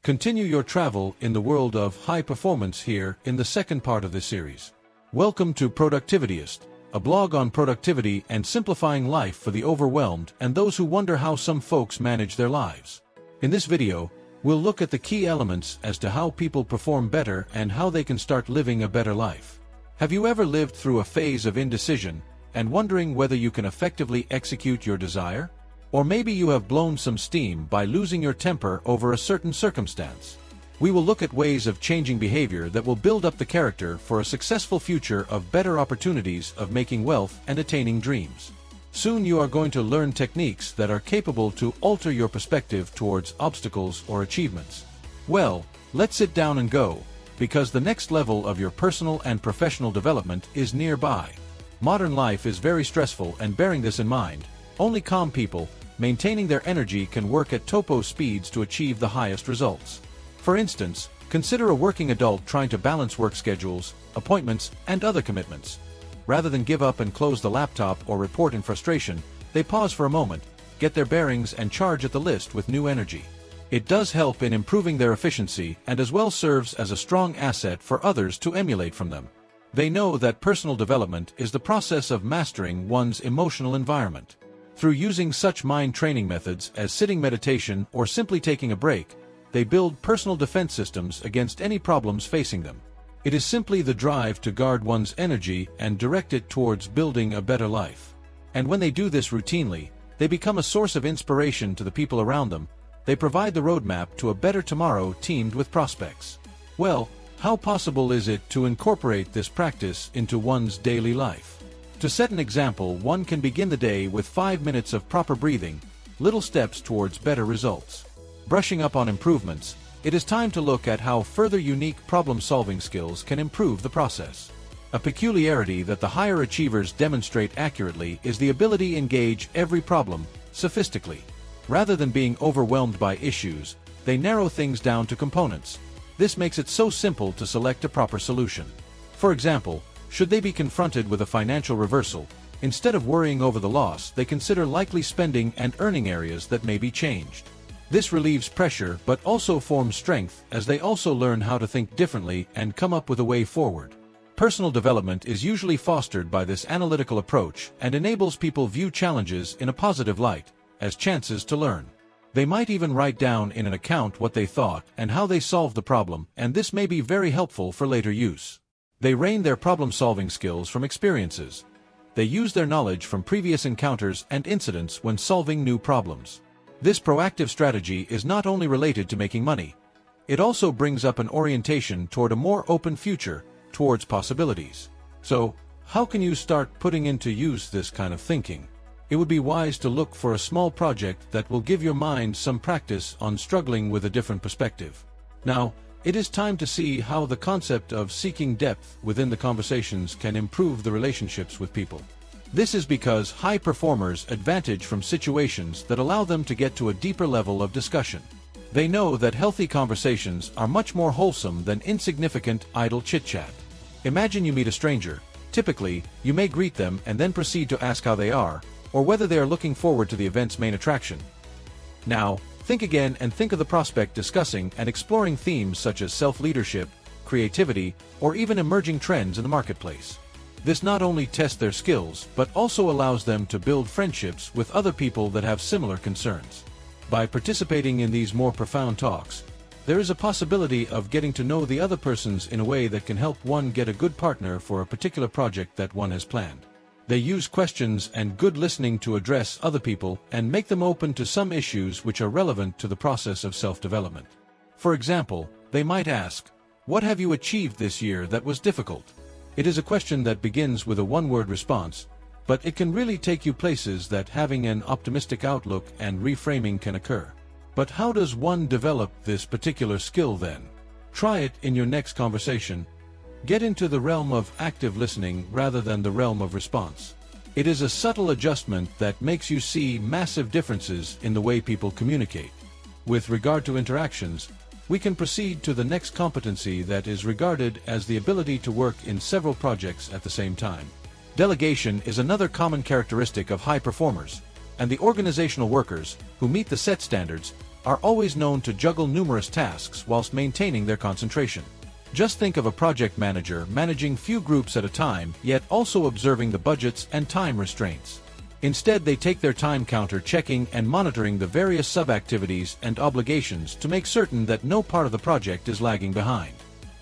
Continue your travel in the world of high performance here in the second part of this series. Welcome to Productivityist, a blog on productivity and simplifying life for the overwhelmed and those who wonder how some folks manage their lives. In this video, we'll look at the key elements as to how people perform better and how they can start living a better life. Have you ever lived through a phase of indecision and wondering whether you can effectively execute your desire? Or maybe you have blown some steam by losing your temper over a certain circumstance. We will look at ways of changing behavior that will build up the character for a successful future of better opportunities of making wealth and attaining dreams. Soon you are going to learn techniques that are capable to alter your perspective towards obstacles or achievements. Well, let's sit down and go, because the next level of your personal and professional development is nearby. Modern life is very stressful, and bearing this in mind, only calm people, maintaining their energy, can work at topo speeds to achieve the highest results. For instance, consider a working adult trying to balance work schedules, appointments, and other commitments. Rather than give up and close the laptop or report in frustration, they pause for a moment, get their bearings, and charge at the list with new energy. It does help in improving their efficiency and as well serves as a strong asset for others to emulate from them. They know that personal development is the process of mastering one's emotional environment. Through using such mind training methods as sitting meditation or simply taking a break, they build personal defense systems against any problems facing them. It is simply the drive to guard one's energy and direct it towards building a better life. And when they do this routinely, they become a source of inspiration to the people around them. They provide the roadmap to a better tomorrow teamed with prospects. Well, how possible is it to incorporate this practice into one's daily life? To set an example, one can begin the day with 5 minutes of proper breathing, little steps towards better results. Brushing up on improvements, it is time to look at how further unique problem-solving skills can improve the process. A peculiarity that the higher achievers demonstrate accurately is the ability to engage every problem sophistically. Rather than being overwhelmed by issues, they narrow things down to components. This makes it so simple to select a proper solution. For example, should they be confronted with a financial reversal, instead of worrying over the loss, they consider likely spending and earning areas that may be changed. This relieves pressure but also forms strength, as they also learn how to think differently and come up with a way forward. Personal development is usually fostered by this analytical approach and enables people view challenges in a positive light, as chances to learn. They might even write down in an account what they thought and how they solved the problem, and this may be very helpful for later use. They rein their problem-solving skills from experiences. They use their knowledge from previous encounters and incidents when solving new problems. This proactive strategy is not only related to making money, it also brings up an orientation toward a more open future, towards possibilities. So, how can you start putting into use this kind of thinking? It would be wise to look for a small project that will give your mind some practice on struggling with a different perspective. Now, it is time to see how the concept of seeking depth within the conversations can improve the relationships with people. This is because high performers advantage from situations that allow them to get to a deeper level of discussion. They know that healthy conversations are much more wholesome than insignificant, idle chit-chat. Imagine you meet a stranger. Typically, you may greet them and then proceed to ask how they are, or whether they are looking forward to the event's main attraction. Now, think again and think of the prospect discussing and exploring themes such as self-leadership, creativity, or even emerging trends in the marketplace. This not only tests their skills, but also allows them to build friendships with other people that have similar concerns. By participating in these more profound talks, there is a possibility of getting to know the other persons in a way that can help one get a good partner for a particular project that one has planned. They use questions and good listening to address other people and make them open to some issues which are relevant to the process of self-development. For example, they might ask, "What have you achieved this year that was difficult?" It is a question that begins with a one-word response, but it can really take you places that having an optimistic outlook and reframing can occur. But how does one develop this particular skill then? Try it in your next conversation. Get into the realm of active listening rather than the realm of response. It is a subtle adjustment that makes you see massive differences in the way people communicate. With regard to interactions, we can proceed to the next competency that is regarded as the ability to work in several projects at the same time. Delegation is another common characteristic of high performers, and the organizational workers, who meet the set standards, are always known to juggle numerous tasks whilst maintaining their concentration. Just think of a project manager managing few groups at a time, yet also observing the budgets and time restraints. Instead, they take their time counter checking and monitoring the various sub-activities and obligations to make certain that no part of the project is lagging behind.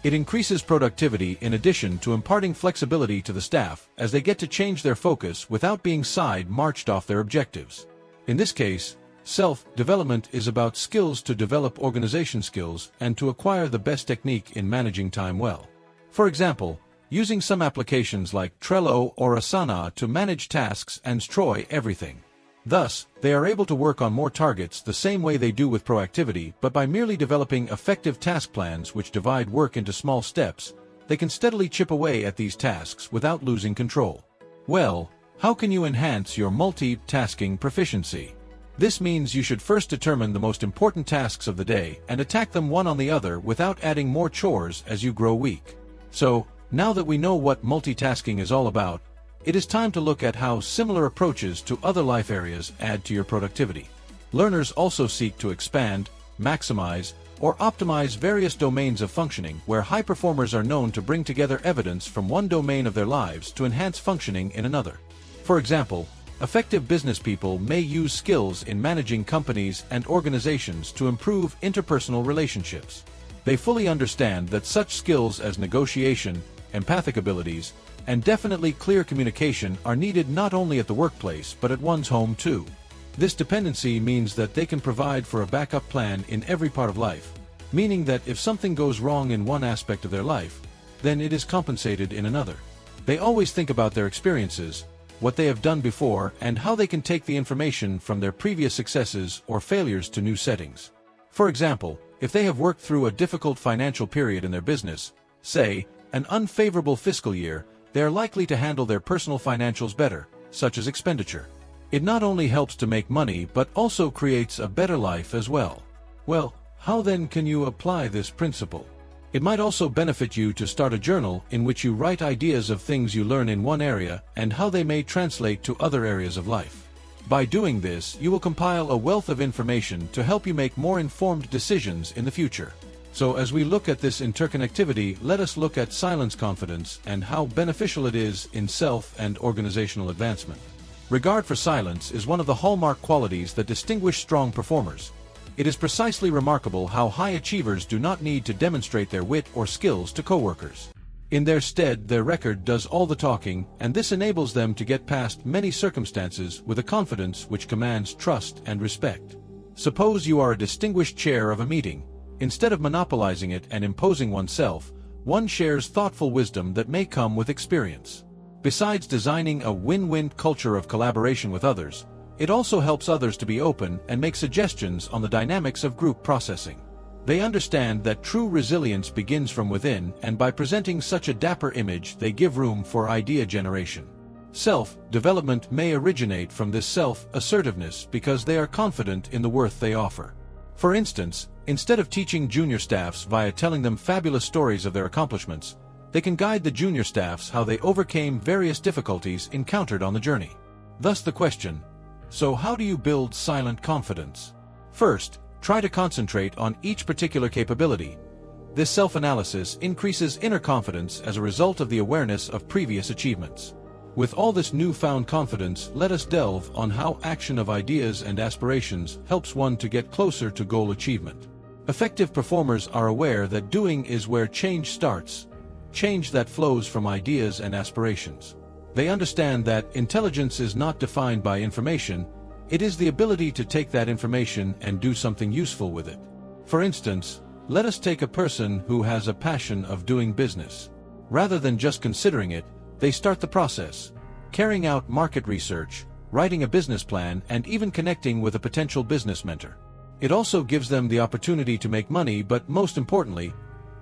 It increases productivity in addition to imparting flexibility to the staff as they get to change their focus without being side-marched off their objectives. In this case, self-development is about skills to develop organization skills and to acquire the best technique in managing time well. For example, using some applications like Trello or Asana to manage tasks and destroy everything. Thus, they are able to work on more targets the same way they do with proactivity, but by merely developing effective task plans which divide work into small steps, they can steadily chip away at these tasks without losing control. Well, how can you enhance your multitasking proficiency? This means you should first determine the most important tasks of the day and attack them one on the other without adding more chores as you grow weak. So, now that we know what multitasking is all about, it is time to look at how similar approaches to other life areas add to your productivity. Learners also seek to expand, maximize, or optimize various domains of functioning where high performers are known to bring together evidence from one domain of their lives to enhance functioning in another. For example, effective business people may use skills in managing companies and organizations to improve interpersonal relationships. They fully understand that such skills as negotiation, empathic abilities, and definitely clear communication are needed not only at the workplace but at one's home too. This dependency means that they can provide for a backup plan in every part of life, meaning that if something goes wrong in one aspect of their life, then it is compensated in another. They always think about their experiences, what they have done before, and how they can take the information from their previous successes or failures to new settings. For example, if they have worked through a difficult financial period in their business, say, an unfavorable fiscal year, they are likely to handle their personal financials better, such as expenditure. It not only helps to make money but also creates a better life as well. Well, how then can you apply this principle? It might also benefit you to start a journal in which you write ideas of things you learn in one area and how they may translate to other areas of life. By doing this, you will compile a wealth of information to help you make more informed decisions in the future. So as we look at this interconnectivity, let us look at silence confidence and how beneficial it is in self and organizational advancement. Regard for silence is one of the hallmark qualities that distinguish strong performers. It is precisely remarkable how high achievers do not need to demonstrate their wit or skills to coworkers. In their stead, their record does all the talking, and this enables them to get past many circumstances with a confidence which commands trust and respect. Suppose you are a distinguished chair of a meeting. Instead of monopolizing it and imposing oneself, one shares thoughtful wisdom that may come with experience. Besides designing a win-win culture of collaboration with others, it also helps others to be open and make suggestions on the dynamics of group processing. They understand that true resilience begins from within, and by presenting such a dapper image, they give room for idea generation. Self-development may originate from this self-assertiveness because they are confident in the worth they offer. For instance, instead of teaching junior staffs via telling them fabulous stories of their accomplishments, they can guide the junior staffs how they overcame various difficulties encountered on the journey. Thus the question, so how do you build silent confidence? First, try to concentrate on each particular capability. This self-analysis increases inner confidence as a result of the awareness of previous achievements. With all this newfound confidence, let us delve on how action of ideas and aspirations helps one to get closer to goal achievement. Effective performers are aware that doing is where change starts, change that flows from ideas and aspirations. They understand that intelligence is not defined by information, it is the ability to take that information and do something useful with it. For instance, let us take a person who has a passion of doing business. Rather than just considering it, they start the process, carrying out market research, writing a business plan, and even connecting with a potential business mentor. It also gives them the opportunity to make money, but most importantly,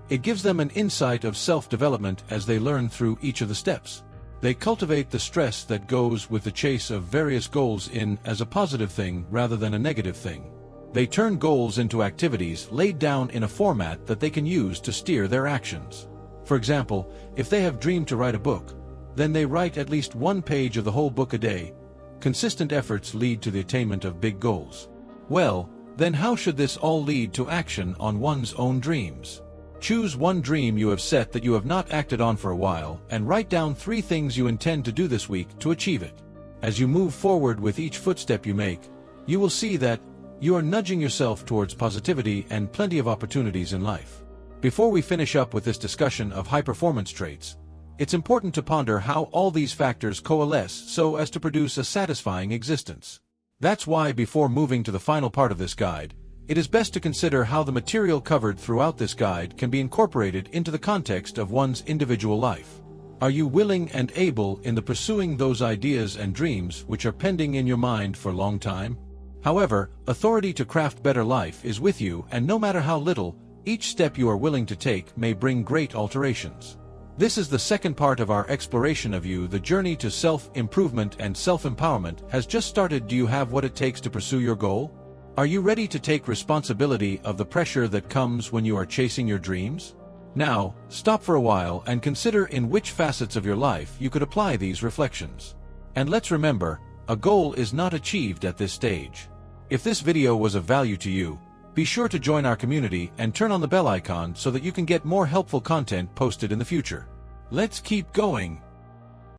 it gives them an insight of self-development as they learn through each of the steps. They cultivate the stress that goes with the chase of various goals in as a positive thing rather than a negative thing. They turn goals into activities laid down in a format that they can use to steer their actions. For example, if they have dreamed to write a book, then they write at least one page of the whole book a day. Consistent efforts lead to the attainment of big goals. Well, Then how should this all lead to action on one's own dreams? Choose one dream you have set that you have not acted on for a while, and write down 3 things you intend to do this week to achieve it. As you move forward with each footstep you make, you will see that you are nudging yourself towards positivity and plenty of opportunities in life. Before we finish up with this discussion of high-performance traits, it's important to ponder how all these factors coalesce so as to produce a satisfying existence. That's why before moving to the final part of this guide, it is best to consider how the material covered throughout this guide can be incorporated into the context of one's individual life. Are you willing and able in the pursuing those ideas and dreams which are pending in your mind for a long time? However, authority to craft better life is with you, and no matter how little, each step you are willing to take may bring great alterations. This is the second part of our exploration of you. The journey to self-improvement and self-empowerment has just started. Do you have what it takes to pursue your goal? Are you ready to take responsibility of the pressure that comes when you are chasing your dreams? Now, stop for a while and consider in which facets of your life you could apply these reflections. And let's remember, a goal is not achieved at this stage. If this video was of value to you, be sure to join our community and turn on the bell icon so that you can get more helpful content posted in the future. Let's keep going.